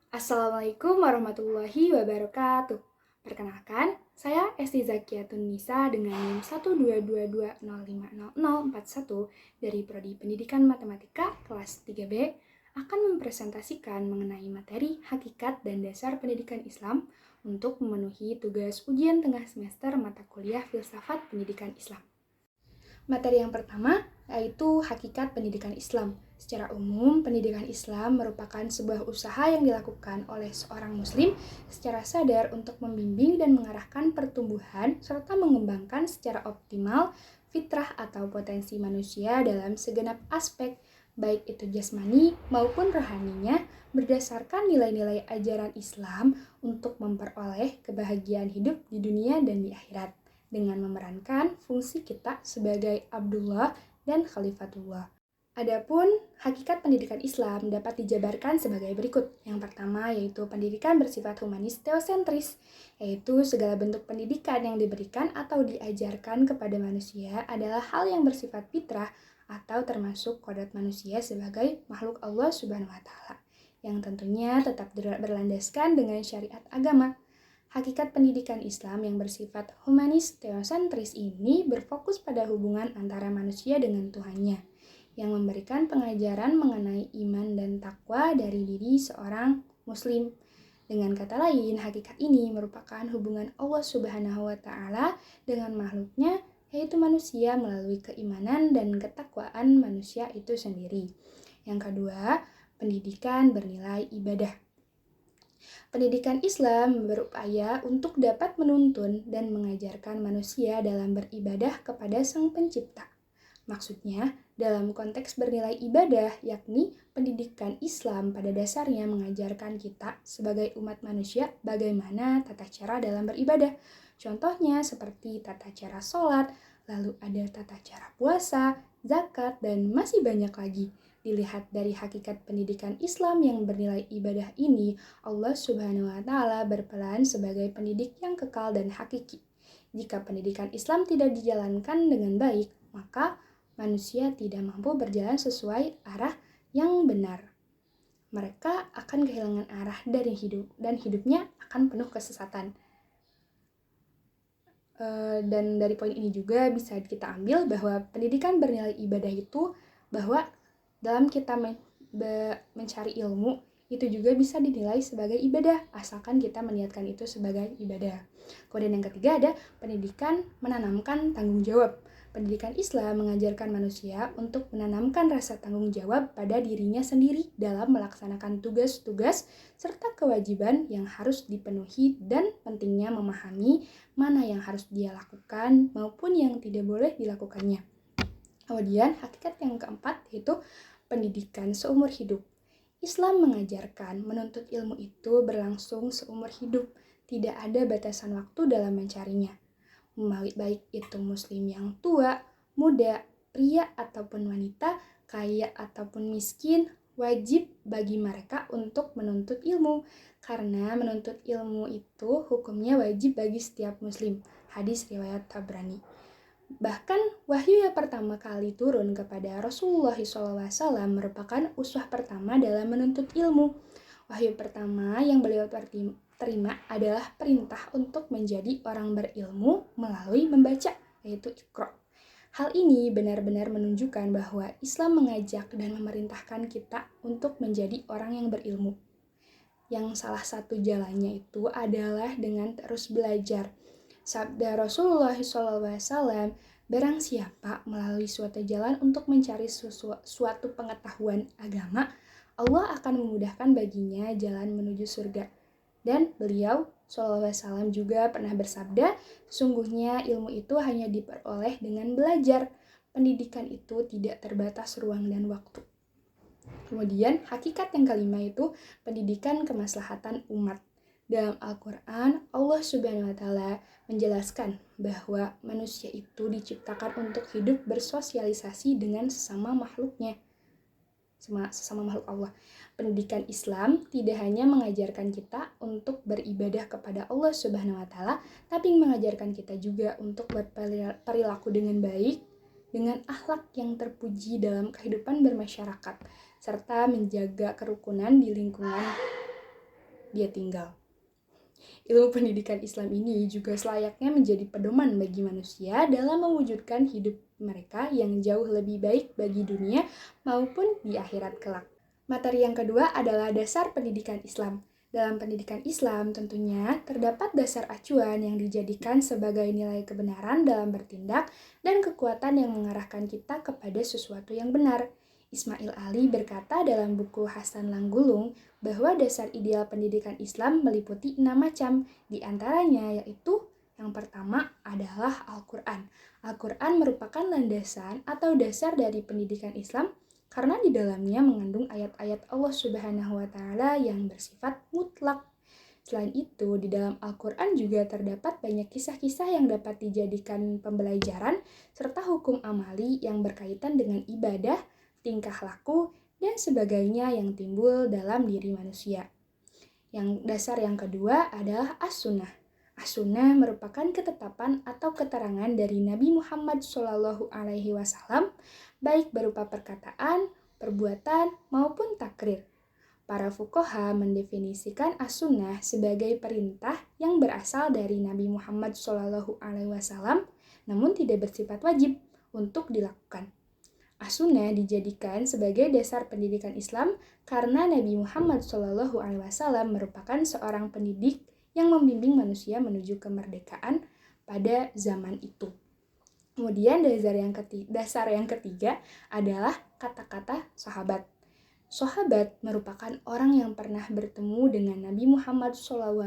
Assalamualaikum warahmatullahi wabarakatuh. Perkenalkan, saya Esti Zakiatun Nisa dengan NIM 122205041 dari Prodi Pendidikan Matematika kelas 3B akan mempresentasikan mengenai materi hakikat dan dasar pendidikan Islam untuk memenuhi tugas ujian tengah semester mata kuliah Filsafat Pendidikan Islam. Materi yang pertama yaitu hakikat pendidikan Islam. Secara umum, pendidikan Islam merupakan sebuah usaha yang dilakukan oleh seorang muslim secara sadar untuk membimbing dan mengarahkan pertumbuhan serta mengembangkan secara optimal fitrah atau potensi manusia dalam segenap aspek, baik itu jasmani maupun rohaninya, berdasarkan nilai-nilai ajaran Islam untuk memperoleh kebahagiaan hidup di dunia dan di akhirat, dengan memerankan fungsi kita sebagai Abdullah dan Khalifatullah. Adapun hakikat pendidikan Islam dapat dijabarkan sebagai berikut. Yang pertama yaitu pendidikan bersifat humanis teosentris, yaitu segala bentuk pendidikan yang diberikan atau diajarkan kepada manusia adalah hal yang bersifat fitrah atau termasuk kodrat manusia sebagai makhluk Allah Subhanahu wa taala, yang tentunya tetap berlandaskan dengan syariat agama. Hakikat pendidikan Islam yang bersifat humanis teosentris ini berfokus pada hubungan antara manusia dengan Tuhannya, yang memberikan pengajaran mengenai iman dan takwa dari diri seorang muslim. Dengan kata lain, hakikat ini merupakan hubungan Allah Subhanahu wa taala dengan makhluknya, yaitu manusia melalui keimanan dan ketakwaan manusia itu sendiri. Yang kedua, pendidikan bernilai ibadah. Pendidikan Islam berupaya untuk dapat menuntun dan mengajarkan manusia dalam beribadah kepada Sang Pencipta. Maksudnya, dalam konteks bernilai ibadah, yakni pendidikan Islam pada dasarnya mengajarkan kita sebagai umat manusia bagaimana tata cara dalam beribadah. Contohnya seperti tata cara sholat, lalu ada tata cara puasa, zakat, dan masih banyak lagi. Dilihat dari hakikat pendidikan Islam yang bernilai ibadah ini, Allah Subhanahu wa taala berperan sebagai pendidik yang kekal dan hakiki. Jika pendidikan Islam tidak dijalankan dengan baik, maka manusia tidak mampu berjalan sesuai arah yang benar. Mereka akan kehilangan arah dari hidup dan hidupnya akan penuh kesesatan. Dan dari poin ini juga bisa kita ambil bahwa pendidikan bernilai ibadah itu bahwa dalam kita mencari ilmu itu juga bisa dinilai sebagai ibadah asalkan kita meniatkan itu sebagai ibadah. Kemudian yang ketiga ada pendidikan menanamkan tanggung jawab. Pendidikan Islam mengajarkan manusia untuk menanamkan rasa tanggung jawab pada dirinya sendiri dalam melaksanakan tugas-tugas serta kewajiban yang harus dipenuhi dan pentingnya memahami mana yang harus dia lakukan maupun yang tidak boleh dilakukannya. Kemudian hakikat yang keempat yaitu pendidikan seumur hidup. Islam mengajarkan menuntut ilmu itu berlangsung seumur hidup, tidak ada batasan waktu dalam mencarinya. Baik itu muslim yang tua, muda, pria ataupun wanita, kaya ataupun miskin, wajib bagi mereka untuk menuntut ilmu, karena menuntut ilmu itu hukumnya wajib bagi setiap muslim. Hadis riwayat Tabrani. Bahkan wahyu yang pertama kali turun kepada Rasulullah SAW merupakan uswah pertama dalam menuntut ilmu. Wahyu pertama yang beliau terima adalah perintah untuk menjadi orang berilmu melalui membaca, yaitu Iqra. Hal ini benar-benar menunjukkan bahwa Islam mengajak dan memerintahkan kita untuk menjadi orang yang berilmu. Yang salah satu jalannya itu adalah dengan terus belajar. Sabda Rasulullah SAW, barang siapa melalui suatu jalan untuk mencari suatu pengetahuan agama, Allah akan memudahkan baginya jalan menuju surga. Dan beliau SAW juga pernah bersabda, sungguhnya ilmu itu hanya diperoleh dengan belajar. Pendidikan itu tidak terbatas ruang dan waktu. Kemudian hakikat yang kelima itu pendidikan kemaslahatan umat. Dalam Al-Quran, Allah Subhanahu wa Ta'ala menjelaskan bahwa manusia itu diciptakan untuk hidup bersosialisasi dengan sesama makhluknya, sesama makhluk Allah. Pendidikan Islam tidak hanya mengajarkan kita untuk beribadah kepada Allah Subhanahu wa Ta'ala, tapi mengajarkan kita juga untuk berperilaku dengan baik, dengan akhlak yang terpuji dalam kehidupan bermasyarakat, serta menjaga kerukunan di lingkungan dia tinggal. Ilmu pendidikan Islam ini juga selayaknya menjadi pedoman bagi manusia dalam mewujudkan hidup mereka yang jauh lebih baik bagi dunia maupun di akhirat kelak. Materi yang kedua adalah dasar pendidikan Islam. Dalam pendidikan Islam tentunya terdapat dasar acuan yang dijadikan sebagai nilai kebenaran dalam bertindak dan kekuatan yang mengarahkan kita kepada sesuatu yang benar. Ismail Ali berkata dalam buku Hasan Langgulung bahwa dasar ideal pendidikan Islam meliputi 6 macam, di antaranya yaitu yang pertama adalah Al-Quran. Al-Quran merupakan landasan atau dasar dari pendidikan Islam karena di dalamnya mengandung ayat-ayat Allah Subhanahu wa Ta'ala yang bersifat mutlak. Selain itu, di dalam Al-Quran juga terdapat banyak kisah-kisah yang dapat dijadikan pembelajaran serta hukum amali yang berkaitan dengan ibadah, tingkah laku, dan sebagainya yang timbul dalam diri manusia. Yang dasar yang kedua adalah As-Sunnah. As-Sunnah merupakan ketetapan atau keterangan dari Nabi Muhammad SAW, baik berupa perkataan, perbuatan, maupun takrir. Para fuqaha mendefinisikan As-Sunnah sebagai perintah yang berasal dari Nabi Muhammad SAW, namun tidak bersifat wajib untuk dilakukan. As-Sunnah dijadikan sebagai dasar pendidikan Islam karena Nabi Muhammad SAW merupakan seorang pendidik yang membimbing manusia menuju kemerdekaan pada zaman itu. Kemudian dasar yang ketiga adalah kata-kata sahabat. Sahabat merupakan orang yang pernah bertemu dengan Nabi Muhammad SAW.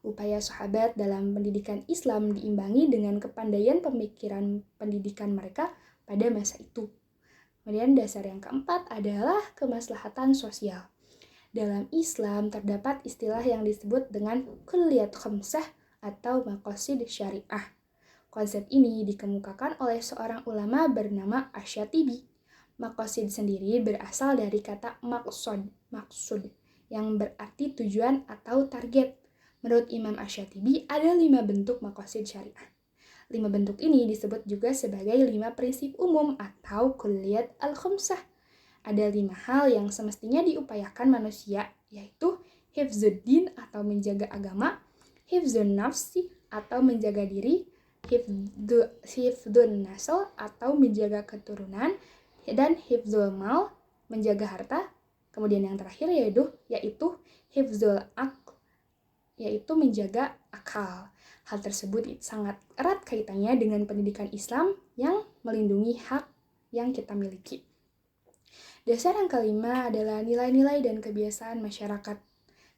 Upaya sahabat dalam pendidikan Islam diimbangi dengan kepandaian pemikiran pendidikan mereka pada masa itu. Kemudian dasar yang keempat adalah kemaslahatan sosial. Dalam Islam terdapat istilah yang disebut dengan kulliyat khamsah atau maqasid syariah. Konsep ini dikemukakan oleh seorang ulama bernama Asy-Syatibi. Maqasid sendiri berasal dari kata maksud, yang berarti tujuan atau target. Menurut Imam Asy-Syatibi, ada 5 bentuk maqasid syariah. 5 bentuk ini disebut juga sebagai 5 prinsip umum atau kulliyat al-khamsah. Ada 5 hal yang semestinya diupayakan manusia, yaitu hifzuddin atau menjaga agama, hifzun nafsi atau menjaga diri, hifdun nasl atau menjaga keturunan, dan hifzul mal, menjaga harta. Kemudian yang terakhir yaitu hifzul aql, yaitu menjaga akal. Hal tersebut sangat erat kaitannya dengan pendidikan Islam yang melindungi hak yang kita miliki. Dasar yang kelima adalah nilai-nilai dan kebiasaan masyarakat.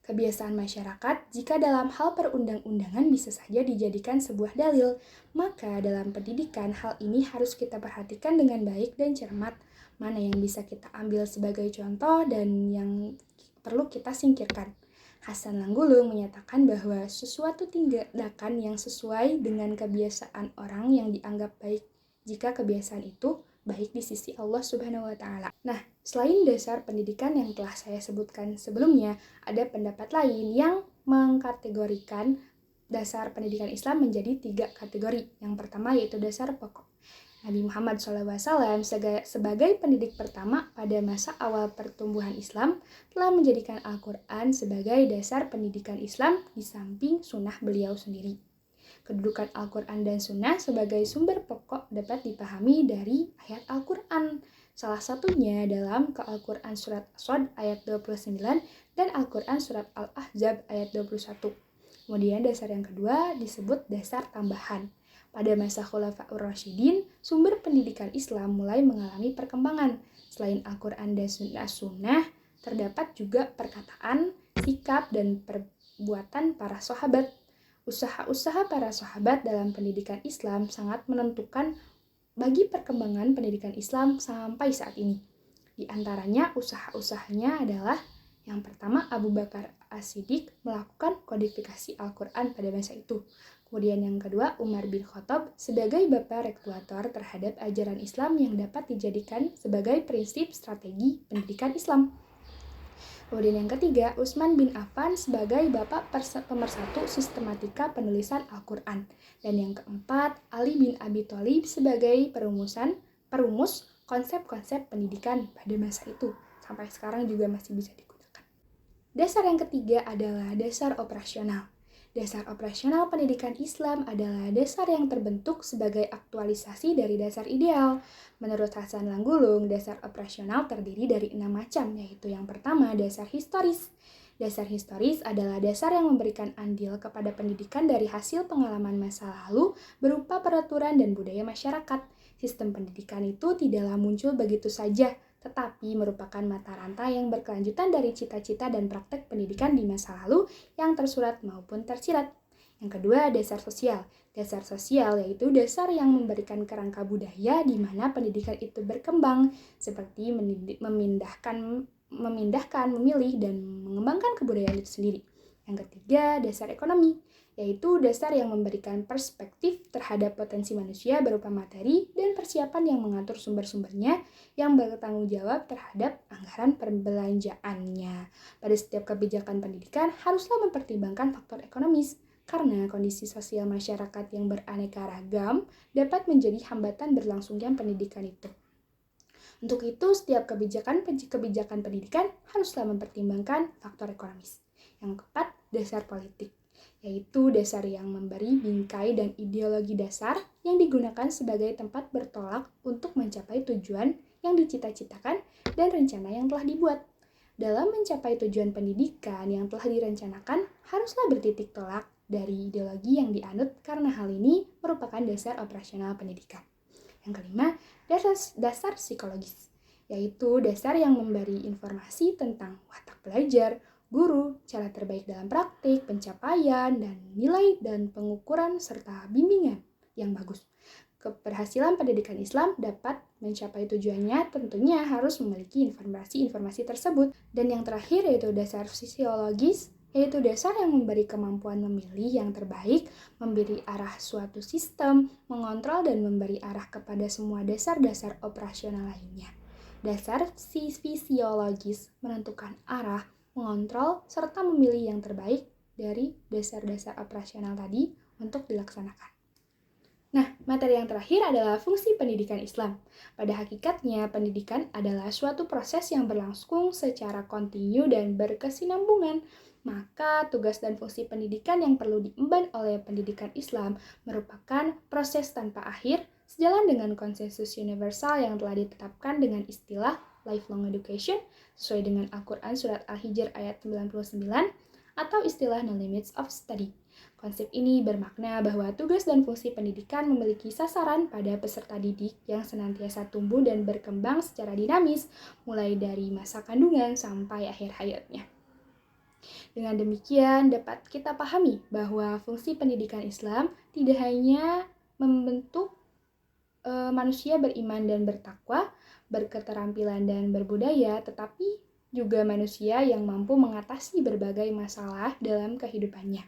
Kebiasaan masyarakat, jika dalam hal perundang-undangan bisa saja dijadikan sebuah dalil, maka dalam pendidikan hal ini harus kita perhatikan dengan baik dan cermat, mana yang bisa kita ambil sebagai contoh dan yang perlu kita singkirkan. Hasan Langgulung menyatakan bahwa sesuatu tindakan yang sesuai dengan kebiasaan orang yang dianggap baik jika kebiasaan itu baik di sisi Allah Subhanahu wa Ta'ala. Nah, selain dasar pendidikan yang telah saya sebutkan sebelumnya, ada pendapat lain yang mengkategorikan dasar pendidikan Islam menjadi 3 kategori. Yang pertama yaitu dasar pokok. Nabi Muhammad SAW sebagai pendidik pertama pada masa awal pertumbuhan Islam telah menjadikan Al-Quran sebagai dasar pendidikan Islam di samping sunnah beliau sendiri. Kedudukan Al-Quran dan sunnah sebagai sumber pokok dapat dipahami dari ayat Al-Quran. Salah satunya dalam Al-Quran Surat As-Sad ayat 29 dan Al-Quran Surat Al-Ahzab ayat 21. Kemudian dasar yang kedua disebut dasar tambahan. Pada masa Khulafaur Rasyidin, sumber pendidikan Islam mulai mengalami perkembangan. Selain Al-Quran dan Sunnah, terdapat juga perkataan, sikap, dan perbuatan para sahabat. Usaha-usaha para sahabat dalam pendidikan Islam sangat menentukan bagi perkembangan pendidikan Islam sampai saat ini. Di antaranya usaha-usahanya adalah yang pertama, Abu Bakar As-Siddiq melakukan kodifikasi Al-Quran pada masa itu. Kemudian yang kedua, Umar bin Khattab sebagai bapak regulator terhadap ajaran Islam yang dapat dijadikan sebagai prinsip strategi pendidikan Islam. Kemudian yang ketiga, Utsman bin Affan sebagai bapak pemersatu sistematika penulisan Al-Quran. Dan yang keempat, Ali bin Abi Thalib sebagai perumus konsep-konsep pendidikan pada masa itu. Sampai sekarang juga masih bisa digunakan. Dasar yang ketiga adalah dasar operasional. Dasar operasional pendidikan Islam adalah dasar yang terbentuk sebagai aktualisasi dari dasar ideal. Menurut Hasan Langgulung, dasar operasional terdiri dari 6 macam, yaitu yang pertama, dasar historis. Dasar historis adalah dasar yang memberikan andil kepada pendidikan dari hasil pengalaman masa lalu berupa peraturan dan budaya masyarakat. Sistem pendidikan itu tidaklah muncul begitu saja, tetapi merupakan mata rantai yang berkelanjutan dari cita-cita dan praktek pendidikan di masa lalu yang tersurat maupun tersirat. Yang kedua, dasar sosial. Dasar sosial yaitu dasar yang memberikan kerangka budaya di mana pendidikan itu berkembang, seperti memindahkan, memilih, dan mengembangkan kebudayaan itu sendiri. Yang ketiga, dasar ekonomi, yaitu dasar yang memberikan perspektif terhadap potensi manusia berupa materi dan persiapan yang mengatur sumber-sumbernya yang bertanggung jawab terhadap anggaran perbelanjaannya. Pada setiap kebijakan pendidikan haruslah mempertimbangkan faktor ekonomis, karena kondisi sosial masyarakat yang beraneka ragam dapat menjadi hambatan berlangsungnya pendidikan itu. Untuk itu, setiap kebijakan pendidikan haruslah mempertimbangkan faktor ekonomis. Yang keempat, dasar politik, yaitu dasar yang memberi bingkai dan ideologi dasar yang digunakan sebagai tempat bertolak untuk mencapai tujuan yang dicita-citakan dan rencana yang telah dibuat. Dalam mencapai tujuan pendidikan yang telah direncanakan, haruslah bertitik tolak dari ideologi yang dianut karena hal ini merupakan dasar operasional pendidikan. Yang kelima, dasar psikologis, yaitu dasar yang memberi informasi tentang watak belajar, guru, cara terbaik dalam praktik, pencapaian, dan nilai dan pengukuran serta bimbingan yang bagus. Keberhasilan pendidikan Islam dapat mencapai tujuannya tentunya harus memiliki informasi-informasi tersebut. Dan yang terakhir yaitu dasar fisiologis, yaitu dasar yang memberi kemampuan memilih yang terbaik, memberi arah suatu sistem, mengontrol dan memberi arah kepada semua dasar-dasar operasional lainnya. Dasar fisiologis menentukan arah, mengontrol, serta memilih yang terbaik dari dasar-dasar operasional tadi untuk dilaksanakan. Nah, materi yang terakhir adalah fungsi pendidikan Islam. Pada hakikatnya, pendidikan adalah suatu proses yang berlangsung secara kontinu dan berkesinambungan. Maka, tugas dan fungsi pendidikan yang perlu diemban oleh pendidikan Islam merupakan proses tanpa akhir, sejalan dengan konsensus universal yang telah ditetapkan dengan istilah lifelong education, sesuai dengan Al-Quran Surat Al-Hijr ayat 99, atau istilah no limits of study. Konsep ini bermakna bahwa tugas dan fungsi pendidikan memiliki sasaran pada peserta didik yang senantiasa tumbuh dan berkembang secara dinamis, mulai dari masa kandungan sampai akhir hayatnya. Dengan demikian, dapat kita pahami bahwa fungsi pendidikan Islam tidak hanya membentuk manusia beriman dan bertakwa, berketerampilan dan berbudaya, tetapi juga manusia yang mampu mengatasi berbagai masalah dalam kehidupannya,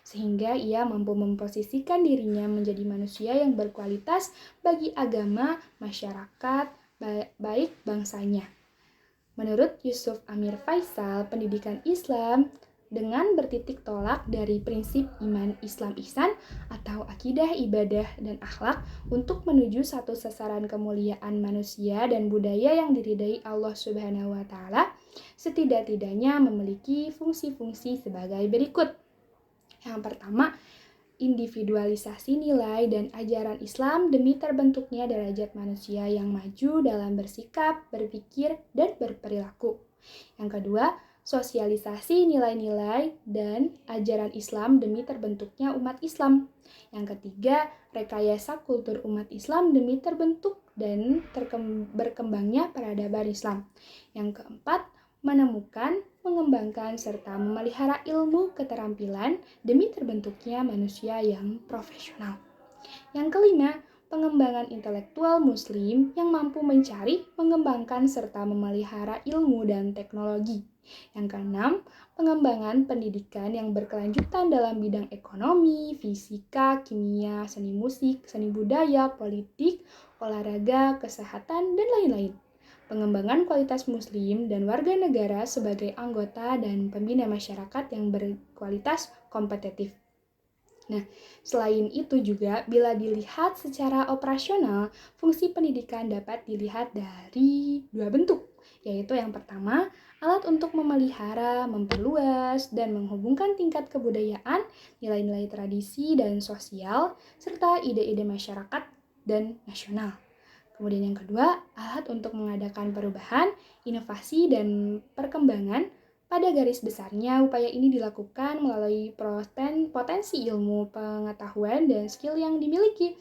sehingga ia mampu memposisikan dirinya menjadi manusia yang berkualitas bagi agama, masyarakat, baik bangsanya. Menurut Yusuf Amir Faisal, pendidikan Islam dengan bertitik tolak dari prinsip iman Islam ihsan atau akidah, ibadah, dan akhlak untuk menuju satu sasaran kemuliaan manusia dan budaya yang diridai Allah Subhanahu wa Ta'ala, setidak-tidaknya memiliki fungsi-fungsi sebagai berikut. Yang pertama, individualisasi nilai dan ajaran Islam demi terbentuknya derajat manusia yang maju dalam bersikap, berpikir, dan berperilaku. Yang kedua, sosialisasi nilai-nilai dan ajaran Islam demi terbentuknya umat Islam. Yang ketiga, rekayasa kultur umat Islam demi terbentuk dan berkembangnya peradaban Islam. Yang keempat, menemukan, mengembangkan, serta memelihara ilmu keterampilan demi terbentuknya manusia yang profesional. Yang kelima, pengembangan intelektual muslim yang mampu mencari, mengembangkan, serta memelihara ilmu dan teknologi. Yang keenam, pengembangan pendidikan yang berkelanjutan dalam bidang ekonomi, fisika, kimia, seni musik, seni budaya, politik, olahraga, kesehatan, dan lain-lain. Pengembangan kualitas muslim dan warga negara sebagai anggota dan pembina masyarakat yang berkualitas kompetitif. Nah, selain itu juga bila dilihat secara operasional, fungsi pendidikan dapat dilihat dari dua bentuk, yaitu yang pertama, alat untuk memelihara, memperluas, dan menghubungkan tingkat kebudayaan, nilai-nilai tradisi dan sosial, serta ide-ide masyarakat dan nasional. Kemudian yang kedua, alat untuk mengadakan perubahan, inovasi, dan perkembangan. Pada garis besarnya, upaya ini dilakukan melalui potensi ilmu, pengetahuan, dan skill yang dimiliki,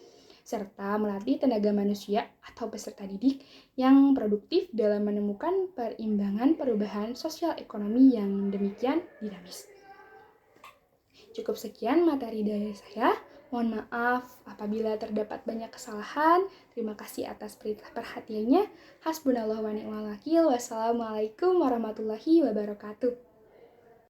serta melatih tenaga manusia atau peserta didik yang produktif dalam menemukan perimbangan perubahan sosial ekonomi yang demikian dinamis. Cukup sekian materi dari saya. Mohon maaf apabila terdapat banyak kesalahan. Terima kasih atas perhatiannya. Hasbunallah wa ni'mal wakil. Wassalamualaikum warahmatullahi wabarakatuh.